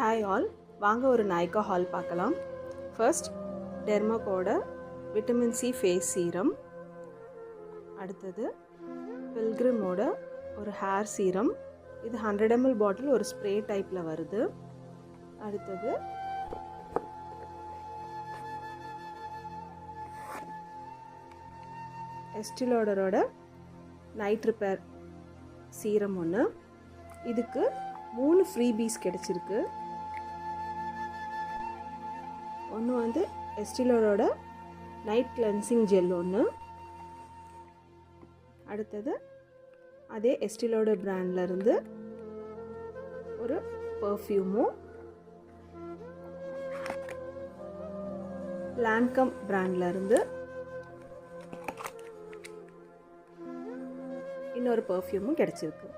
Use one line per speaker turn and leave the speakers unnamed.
Hi all, வாங்க ஒரு Nykaa haul பார்க்கலாம். ஃபர்ஸ்ட் டெர்மாகோட விட்டமின் சி ஃபேஸ் சீரம், அடுத்தது பில்கிரிமோட ஒரு ஹேர் சீரம். இது 100 ml பாட்டில், ஒரு ஸ்ப்ரே டைப்பில் வருது. அடுத்தது எஸ்டீ லாடரோட நைட் ரிப்பேர் சீரம் ஒன்று. இதுக்கு 3 ஃப்ரீபீஸ் கிடச்சிருக்கு. ஒன்று வந்து எஸ்டீ லாடரோட நைட் கிளென்சிங் ஜெல் ஒன்று. அடுத்தது அதே எஸ்டீ லாடர் பிராண்ட்லேருந்து ஒரு பர்ஃப்யூமும், லான்கம் பிராண்ட்லேருந்து இன்னொரு பர்ஃப்யூமும் கிடச்சிருக்கு.